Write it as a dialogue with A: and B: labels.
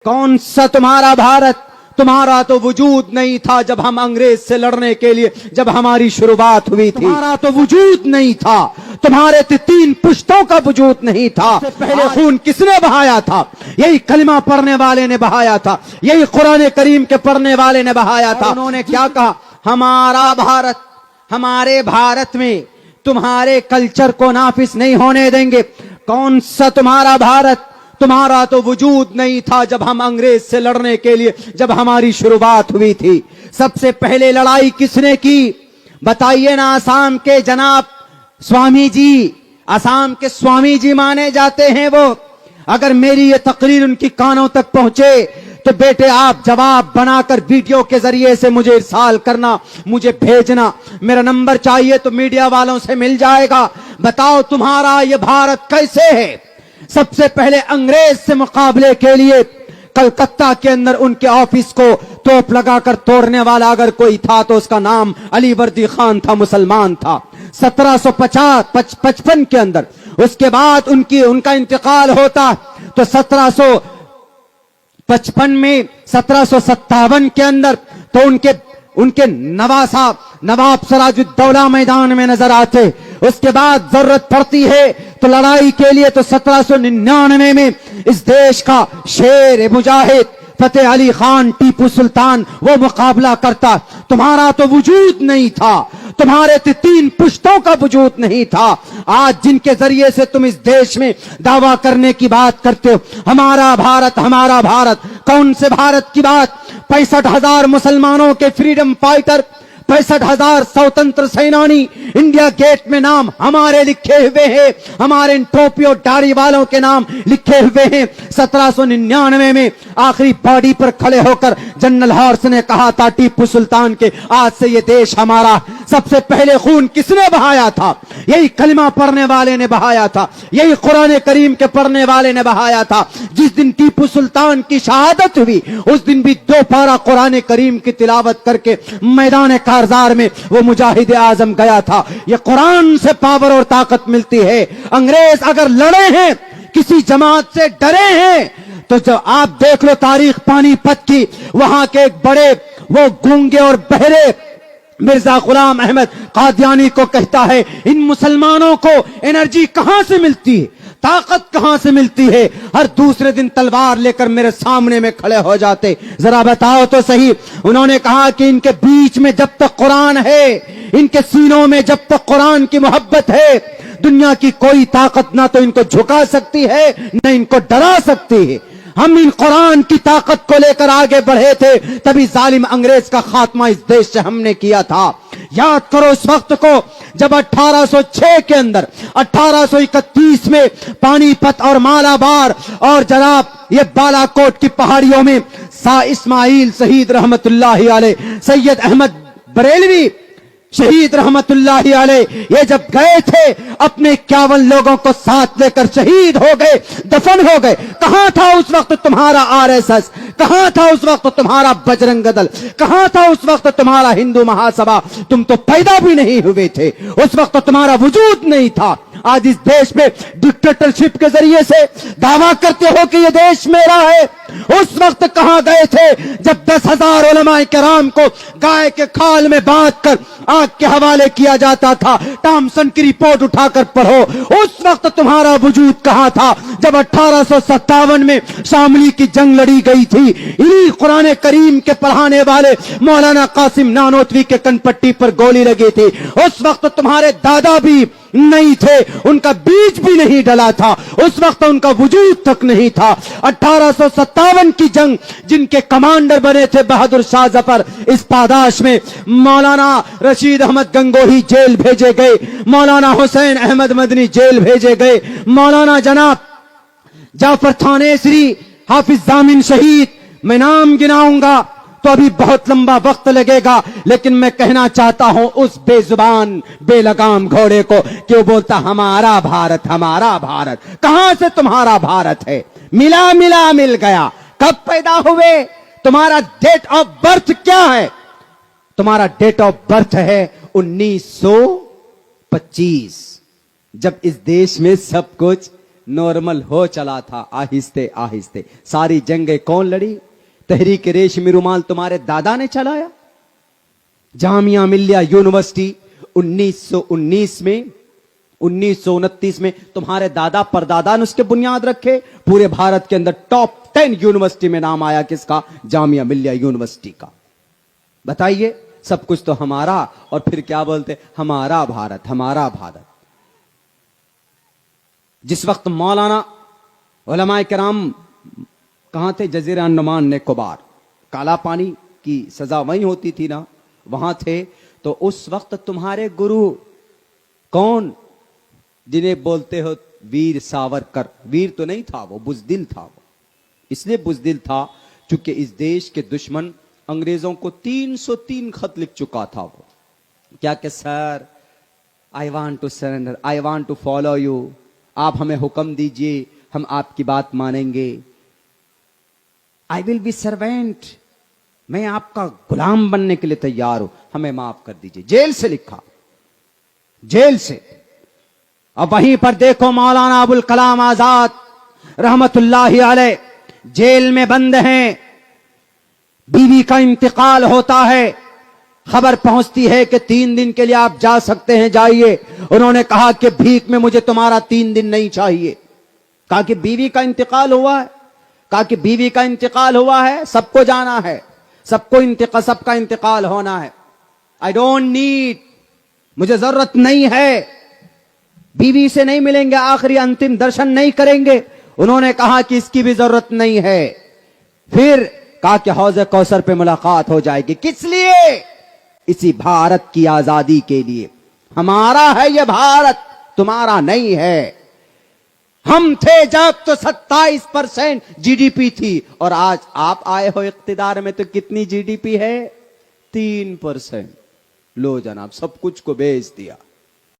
A: कौन सा तुम्हारा भारत, तुम्हारा तो वजूद नहीं था जब हम अंग्रेज से लड़ने के लिए जब हमारी शुरुआत हुई थी। तुम्हारा तो वजूद नहीं था, तुम्हारे 3 पुश्तों का वजूद नहीं था। पहले खून किसने बहाया था? यही कलिमा पढ़ने वाले ने बहाया था, यही कुरान करीम के पढ़ने वाले ने बहाया था। उन्होंने क्या कहा? हमारा भारत, हमारे भारत में तुम्हारे कल्चर को नाफिज नहीं होने देंगे। कौन सा तुम्हारा भारत, तुम्हारा तो वजूद नहीं था जब हम अंग्रेज से लड़ने के लिए जब हमारी शुरुआत हुई थी। सबसे पहले लड़ाई किसने की? बताइए ना। आसाम के जनाब स्वामी जी, आसाम के स्वामी जी माने जाते हैं वो। अगर मेरी ये तकरीर उनकी कानों तक पहुंचे तो बेटे आप जवाब बनाकर वीडियो के जरिए से मुझे इरसाल करना, मुझे भेजना। मेरा नंबर चाहिए तो मीडिया वालों से मिल जाएगा। बताओ तुम्हारा ये भारत कैसे है? सबसे पहले अंग्रेज से मुकाबले के लिए कलकत्ता के अंदर उनके ऑफिस को तोप लगाकर तोड़ने वाला अगर कोई था तो उसका नाम अली वर्दी खान था, मुसलमान था। 1755 के अंदर उसके बाद उनका इंतकाल होता तो 1755 में 1757 के अंदर तो उनके नवाब सिराजुद्दौला मैदान में नजर आते। उसके बाद जरूरत पड़ती है तो लड़ाई के लिए तो 1799 में इस देश का शेर मुजाहिद फतेह अली खान टीपू सुल्तान वो मुकाबला करता। तुम्हारा तो वजूद नहीं था, तुम्हारे 3 पुश्तों का वजूद नहीं था। आज जिनके जरिए से तुम इस देश में दावा करने की बात करते हो, हमारा भारत, हमारा भारत, कौन से भारत की बात? 65,000 मुसलमानों के फ्रीडम फाइटर, 65,000 स्वतंत्र सेनानी, इंडिया गेट में नाम हमारे लिखे हुए हैं, हमारे इन टोपियों दाढ़ी वालों के नाम लिखे हुए हैं। 1799 में आखिरी पौड़ी पर खड़े होकर जनरल हॉर्स ने कहा था टीपू सुल्तान के, आज से ये देश हमारा। सबसे पहले खून किसने बहाया था? यही कलिमा पढ़ने वाले ने बहाया था, यही कुरान करीम के पढ़ने वाले ने बहाया था। जिस दिन टीपू सुल्तान की शहादत हुई उस दिन भी 2 पारा कुरान करीम की तिलावत करके मैदान कारजार में वो मुजाहिद आजम गया था। ये कुरान से पावर और ताकत मिलती है। अंग्रेज अगर लड़े हैं, किसी जमात से डरे हैं तो जो आप देख लो तारीख पानीपत की, वहां के एक बड़े वो गूंगे और बहरे मिर्जा गुलाम अहमद कादियानी को कहता है, इन मुसलमानों को एनर्जी कहां से मिलती है, ताकत कहां से मिलती है? हर दूसरे दिन तलवार लेकर मेरे सामने में खड़े हो जाते। जरा बताओ तो सही। उन्होंने कहा कि इनके बीच में जब तक कुरान है, इनके सीनों में जब तक कुरान की मोहब्बत है, दुनिया की कोई ताकत ना तो इनको झुका सकती है न इनको डरा सकती है। हम इन कुरान की ताकत को लेकर आगे बढ़े थे, तभी जालिम अंग्रेज का खात्मा इस देश से हमने किया था। याद करो उस वक्त को जब 1806 के अंदर 1831 में पानीपत और मालाबार और जनाब ये बालाकोट की पहाड़ियों में सा इस्माइल शहीद रहमतुल्लाहि अलैह, सैयद अहमद बरेलवी शहीद रहमतुल्लाहि अलैह, ये जब गए थे अपने 51 लोगों को साथ लेकर शहीद हो गए, दफन हो गए। कहां था उस वक्त तुम्हारा आरएसएस? कहां था उस वक्त तुम्हारा बजरंग दल? कहां था उस वक्त तुम्हारा हिंदू महासभा? तुम तो पैदा भी नहीं हुए थे, उस वक्त तुम्हारा वजूद नहीं था। आज इस देश में डिक्टेटरशिप के जरिए से दावा करते हो कि ये देश मेरा है। उस वक्त कहां गए थे जब 10,000 उलमाए किराम को गाय के खाल में बांध कर आग के हवाले किया जाता था? टॉमसन की रिपोर्ट उठाकर पढ़ो। उस वक्त तुम्हारा वजूद कहां था जब 1857 में शामली की जंग लड़ी गई थी? इन्हीं कुरान करीम के पढ़ाने वाले मौलाना कासिम नानोतवी के कनपट्टी पर गोली लगी थी। उस वक्त तुम्हारे दादा भी नहीं थे, उनका बीज भी नहीं डला था, उस वक्त उनका वजूद तक नहीं था। 1857 की जंग जिनके कमांडर बने थे बहादुर शाह जफर, इस पादाश में मौलाना रशीद अहमद गंगोही जेल भेजे गए, मौलाना हुसैन अहमद मदनी जेल भेजे गए, मौलाना जनाब जाफर थानेसरी, हाफिज जामिन शहीद। मैं नाम गिनाऊंगा तो अभी बहुत लंबा वक्त लगेगा, लेकिन मैं कहना चाहता हूं उस बेजुबान बेलगाम घोड़े को कि वो बोलता हमारा भारत, हमारा भारत। कहां से तुम्हारा भारत है? मिल गया। कब पैदा हुए? तुम्हारा डेट ऑफ बर्थ क्या है? तुम्हारा डेट ऑफ बर्थ है 1925, जब इस देश में सब कुछ नॉर्मल हो चला था आहिस्ते आहिस्ते। सारी जंगें कौन लड़ी? तहरीक रेशमी रुमाल तुम्हारे दादा ने चलाया। जामिया मिलिया यूनिवर्सिटी 1919 में 1929 में तुम्हारे दादा परदादा ने उसके बुनियाद रखे। पूरे भारत के अंदर टॉप 10 यूनिवर्सिटी में नाम आया किसका? जामिया मिलिया यूनिवर्सिटी का। बताइए, सब कुछ तो हमारा, और फिर क्या बोलते? हमारा भारत, हमारा भारत। जिस वक्त मौलाना उलमाए किराम कहां थे? जजीरा अंडमान निकोबार, काला पानी की सजा वहीं होती थी ना, वहां थे। तो उस वक्त तुम्हारे गुरु कौन, जिन्हें बोलते हो वीर सावरकर? वीर तो नहीं था वो, बुजदिल था वो। इसलिए बुजदिल था क्योंकि इस देश के दुश्मन अंग्रेजों को 303 खत लिख चुका था वो। क्या कि sir, I want to surrender, I want to follow you, आप हमें हुक्म दीजिए, हम आपकी बात मानेंगे। आई विल बी सर्वेंट, मैं आपका गुलाम बनने के लिए तैयार हूं, हमें माफ कर दीजिए। जेल से लिखा, जेल से। अब वहीं पर देखो मौलाना अबुल कलाम आजाद रहमतुल्लाहि अलैह जेल में बंद हैं। बीवी का इंतकाल होता है, खबर पहुंचती है कि 3 दिन के लिए आप जा सकते हैं, जाइए। उन्होंने कहा कि भीख में मुझे तुम्हारा 3 दिन नहीं चाहिए। कहा कि बीवी का इंतकाल हुआ है, कहा कि बीवी का इंतकाल हुआ है, सबको जाना है, सबका इंतकाल होना है। आई डोंट नीड, मुझे जरूरत नहीं है, बीवी से नहीं मिलेंगे, आखिरी अंतिम दर्शन नहीं करेंगे। उन्होंने कहा कि इसकी भी जरूरत नहीं है। फिर कहा कि हौज़े कौसर पे मुलाकात हो जाएगी। किस लिए? इसी भारत की आजादी के लिए। हमारा है यह भारत, तुम्हारा नहीं है। हम थे जब तो 27% जीडीपी थी, और आज आप आए हो इख्तिदार में तो कितनी जीडीपी है? 3%। लो जनाब, सब कुछ को बेच दिया।